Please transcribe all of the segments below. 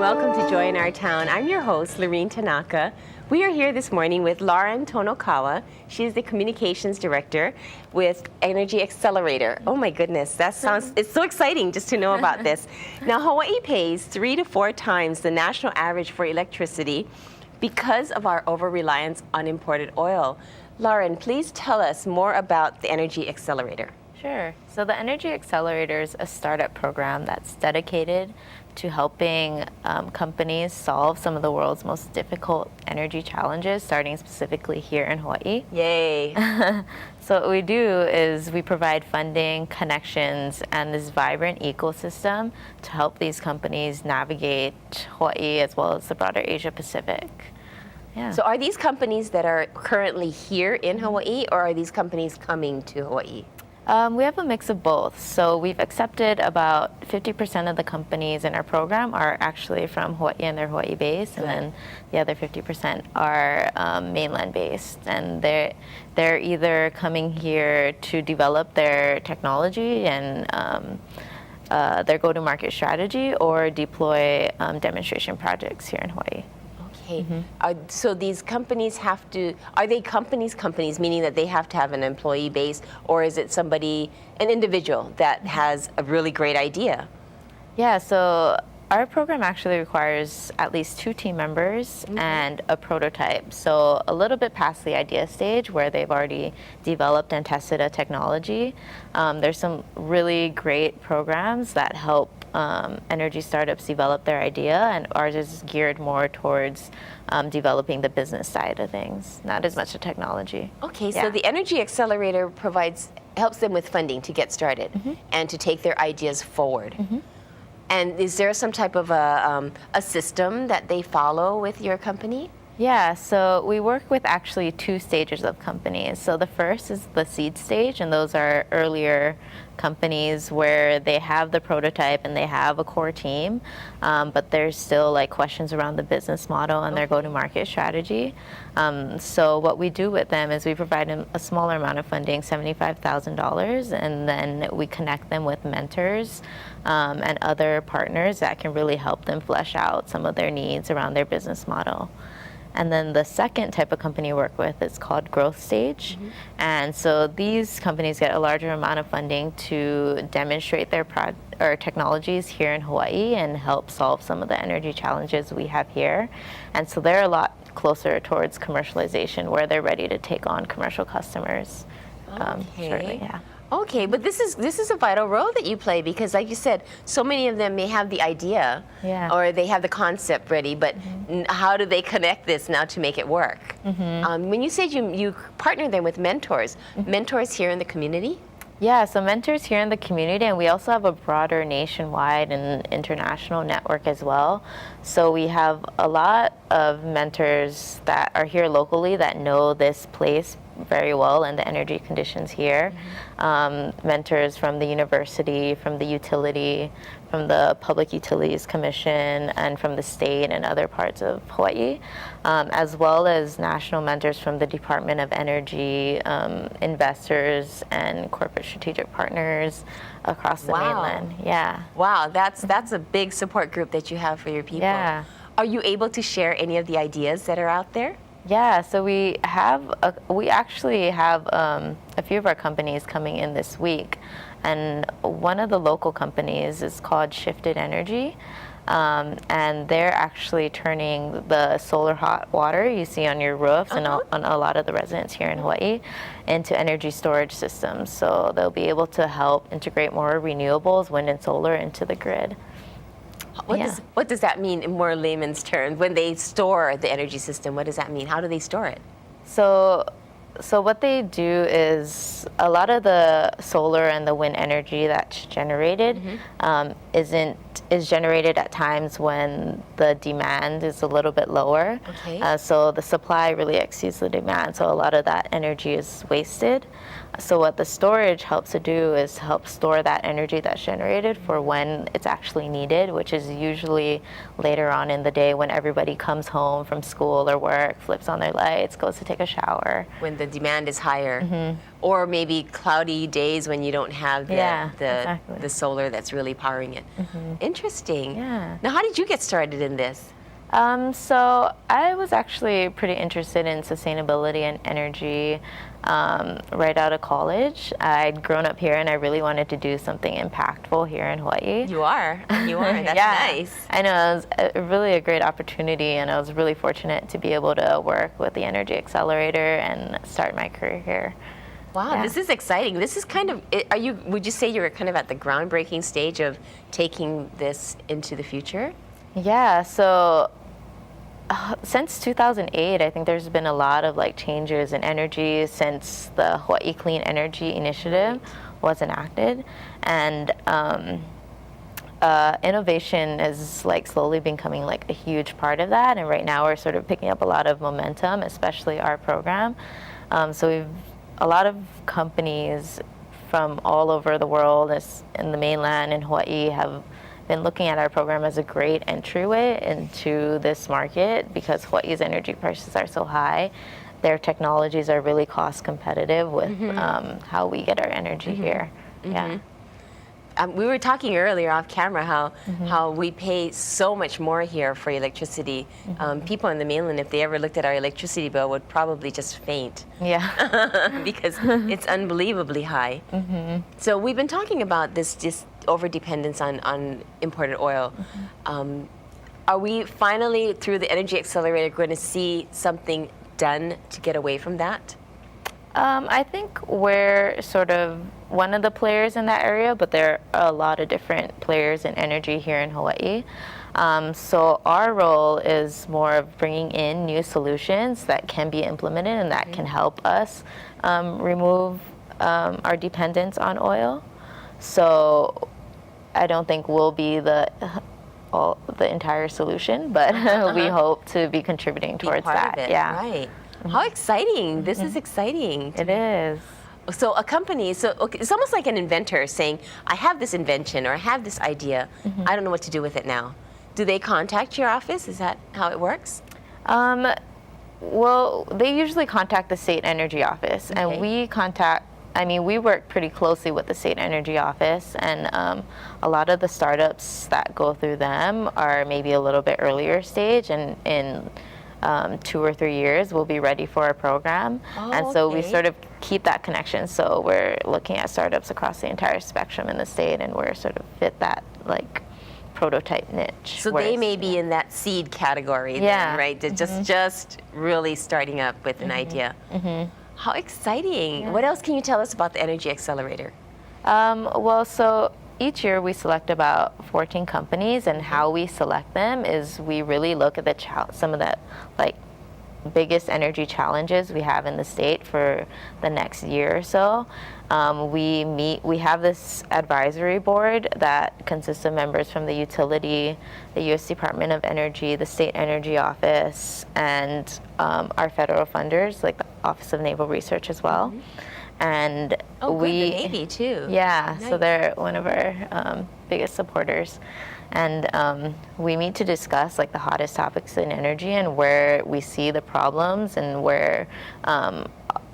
welcome to Joy in Our Town. I'm your host, Lorene Tanaka. We are here this morning with Lauren Tonokawa. She is the Communications Director with Energy Accelerator. Oh my goodness, it's so exciting just to know about this. Now, Hawaii pays 3 to 4 times the national average for electricity because of our over-reliance on imported oil. Lauren, please tell us more about the Energy Accelerator. Sure. So the Energy Accelerator is a startup program that's dedicated to helping companies solve some of the world's most difficult energy challenges, starting specifically here in Hawaii. Yay. So what we do is we provide funding, connections, and this vibrant ecosystem to help these companies navigate Hawaii as well as the broader Asia Pacific. Yeah. So are these companies that are currently here in Hawaii, or are these companies coming to Hawaii? We have a mix of both. So we've accepted about 50% of the companies in our program are actually from Hawaii and they're Hawaii based, and then the other 50% are mainland based, and they're either coming here to develop their technology and their go-to-market strategy or deploy demonstration projects here in Hawaii. Okay. So these companies are they companies, meaning that they have to have an employee base, or is it an individual that has a really great idea? Yeah, so our program actually requires at least 2 team members and a prototype. So a little bit past the idea stage where they've already developed and tested a technology. There's some really great programs that help energy startups develop their idea, and ours is geared more towards developing the business side of things, not as much the technology. Okay, so the Energy Accelerator helps them with funding to get started and to take their ideas forward. And is there some type of a system that they follow with your company? Yeah, so we work with actually 2 stages of companies. So the first is the seed stage, and those are earlier companies where they have the prototype and they have a core team, but there's still like questions around the business model and their go-to-market strategy. So what we do with them is we provide them a smaller amount of funding, $75,000, and then we connect them with mentors and other partners that can really help them flesh out some of their needs around their business model. And then the second type of company we work with is called growth stage. And so these companies get a larger amount of funding to demonstrate their technologies here in Hawaii and help solve some of the energy challenges we have here. And so they're a lot closer towards commercialization, where they're ready to take on commercial customers shortly. Yeah. Okay, but this is a vital role that you play, because like you said, so many of them may have the idea or they have the concept ready, but how do they connect this now to make it work? When you said you partner them with mentors, mentors here in the community? Yeah, so mentors here in the community, and we also have a broader nationwide and international network as well. So we have a lot of mentors that are here locally that know this place very well and the energy conditions here. Mentors from the university, from the utility, from the Public Utilities Commission, and from the state and other parts of Hawaii, as well as national mentors from the Department of Energy, investors, and corporate strategic partners across the mainland. Yeah. Wow, that's a big support group that you have for your people. Yeah. Are you able to share any of the ideas that are out there? Yeah, so we actually have a few of our companies coming in this week, and one of the local companies is called Shifted Energy, and they're actually turning the solar hot water you see on your roofs and on a lot of the residents here in Hawaii into energy storage systems. So they'll be able to help integrate more renewables, wind and solar, into the grid. What does that mean in more layman's terms? When they store the energy system, what does that mean? How do they store it? So what they do is a lot of the solar and the wind energy that's generated is generated at times when the demand is a little bit lower. So the supply really exceeds the demand, so a lot of that energy is wasted. So what the storage helps to do is help store that energy that's generated for when it's actually needed, which is usually later on in the day when everybody comes home from school or work, flips on their lights, goes to take a shower. When the demand is higher, or maybe cloudy days when you don't have exactly. the solar that's really powering it. Interesting. Yeah. Now, how did you get started in this? So I was actually pretty interested in sustainability and energy right out of college. I'd grown up here and I really wanted to do something impactful here in Hawaii. You are. That's nice. I know, it was really a great opportunity, and I was really fortunate to be able to work with the Energy Accelerator and start my career here. Wow, Yeah. this is exciting. This is kind of, would you say you're kind of at the groundbreaking stage of taking this into the future? Yeah, so since 2008, I think there's been a lot of like changes in energy since the Hawaii Clean Energy Initiative was enacted, and innovation is like slowly becoming like a huge part of that. And right now we're sort of picking up a lot of momentum, especially our program. So we've a lot of companies from all over the world, in the mainland in Hawaii, have been looking at our program as a great entryway into this market because Hawaii's energy prices are so high. Their technologies are really cost competitive with how we get our energy here. Yeah. We were talking earlier off camera how we pay so much more here for electricity. People on the mainland, if they ever looked at our electricity bill, would probably just faint. Yeah. Because it's unbelievably high. So we've been talking about this just over-dependence on imported oil. Are we finally, through the Energy Accelerator, going to see something done to get away from that? I think we're sort of one of the players in that area, but there are a lot of different players in energy here in Hawaii. So our role is more of bringing in new solutions that can be implemented and that can help us remove our dependence on oil. So I don't think we'll be the entire solution, but we hope to be contributing towards that. Yeah. Right. How exciting. This is exciting. It is. So a company, it's almost like an inventor saying, I have this invention or I have this idea. I don't know what to do with it now. Do they contact your office? Is that how it works? Well, they usually contact the state energy office, and we work pretty closely with the state energy office, and a lot of the startups that go through them are maybe a little bit earlier stage, and in 2 or 3 years we'll be ready for a program. And so we sort of keep that connection. So we're looking at startups across the entire spectrum in the state, and we're sort of fit that like prototype niche. So they may be in that seed category then, right? They're just really starting up with an idea. How exciting. Yeah. What else can you tell us about the Energy Accelerator? Well, so each year we select about 14 companies, and how we select them is we really look at some of the like biggest energy challenges we have in the state for the next year or so. We have this advisory board that consists of members from the utility, the U.S. Department of Energy, the State Energy Office, and our federal funders, like the Office of Naval Research as well. And the Navy too. Yeah, Nice. so they're one of our biggest supporters. And we meet to discuss like the hottest topics in energy and where we see the problems and where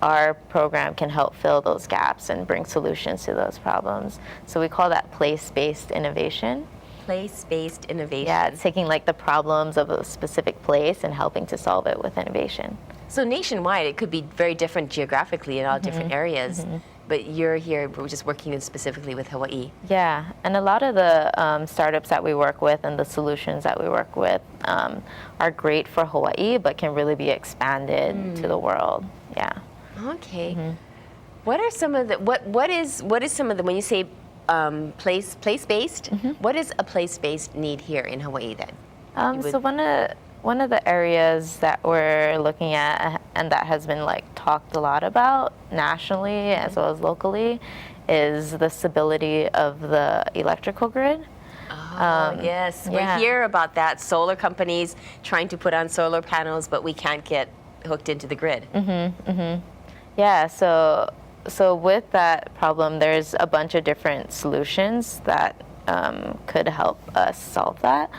our program can help fill those gaps and bring solutions to those problems. So we call that place-based innovation. Place-based innovation. Yeah, it's taking like the problems of a specific place and helping to solve it with innovation. So nationwide, it could be very different geographically in all different areas, but you're here, we're just working specifically with Hawaii. Yeah, and a lot of the startups that we work with and the solutions that we work with are great for Hawaii, but can really be expanded to the world. Yeah. Okay. What are some of the what is some of the, when you say place-based? What is a place-based need here in Hawaii then? So one of the areas that we're looking at and that has been like talked a lot about nationally as well as locally is the stability of the electrical grid. Yes, we hear about that. Solar companies trying to put on solar panels, but we can't get hooked into the grid. Yeah, so with that problem, there's a bunch of different solutions that could help us solve that.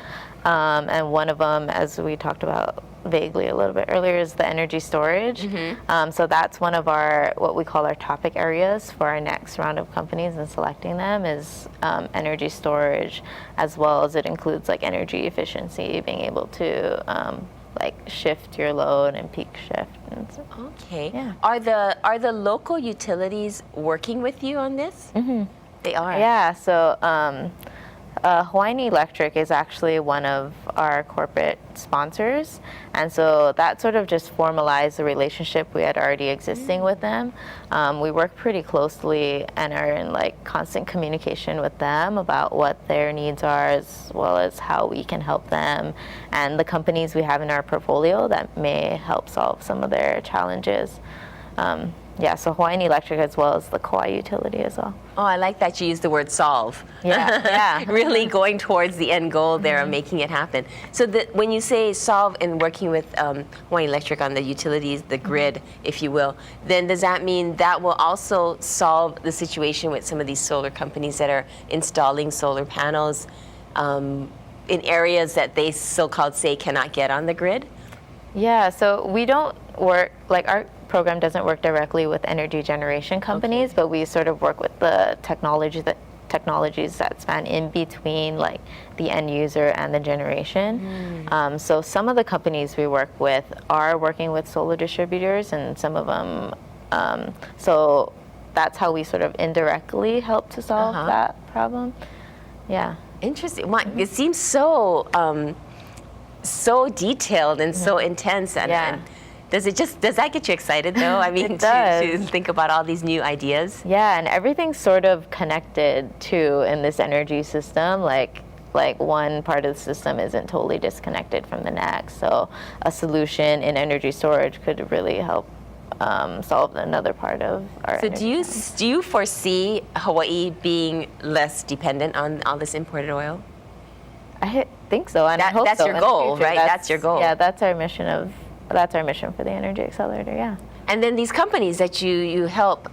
And one of them, as we talked about vaguely a little bit earlier, is the energy storage. So that's one of our, what we call our topic areas for our next round of companies and selecting them is energy storage, as well as it includes like energy efficiency, being able to like shift your load and peak shift. And so, Okay. Yeah. Are the local utilities working with you on this? They are. yeah, so Hawaiian Electric is actually one of our corporate sponsors, and so that sort of just formalized the relationship we had already existing with them. We work pretty closely and are in like constant communication with them about what their needs are, as well as how we can help them, and the companies we have in our portfolio that may help solve some of their challenges. Yeah, so Hawaiian Electric as well as the Kauai utility as well. Oh, I like that you used the word solve. Yeah. Really going towards the end goal there of making it happen. So when you say solve and working with Hawaiian Electric on the utilities, the grid, if you will, then does that mean that will also solve the situation with some of these solar companies that are installing solar panels in areas that they so-called say cannot get on the grid? Yeah, so we don't work, like our program doesn't work directly with energy generation companies, but we sort of work with the technologies that span in between like the end user and the generation. So some of the companies we work with are working with solar distributors, and some of them, so that's how we sort of indirectly help to solve that problem. Yeah. Interesting. It seems so so detailed and so intense, and does that get you excited though? I mean, to think about all these new ideas. Yeah, and everything's sort of connected too in this energy system. Like one part of the system isn't totally disconnected from the next. So a solution in energy storage could really help solve another part of our. So do you foresee Hawaii being less dependent on all this imported oil? I think so, and I hope that's so. your goal, future. right? That's your goal. Yeah, that's our mission for the Energy Accelerator. Yeah. And then these companies that you help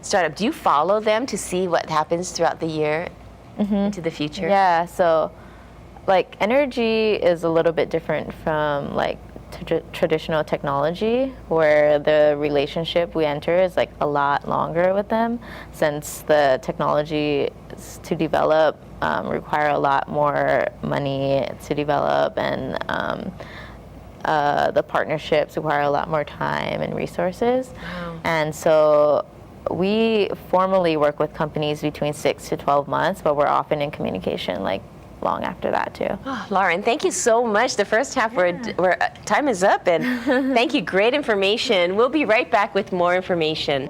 start up, do you follow them to see what happens throughout the year into the future? Yeah. So, like, energy is a little bit different from like traditional technology, where the relationship we enter is like a lot longer with them, since the technology to develop require a lot more money to develop, and the partnerships require a lot more time and resources. Wow. And so we formally work with companies between 6 to 12 months, but we're often in communication like long after that too. Oh, Lauren, thank you so much. The first half, time is up, and thank you. Great information. We'll be right back with more information.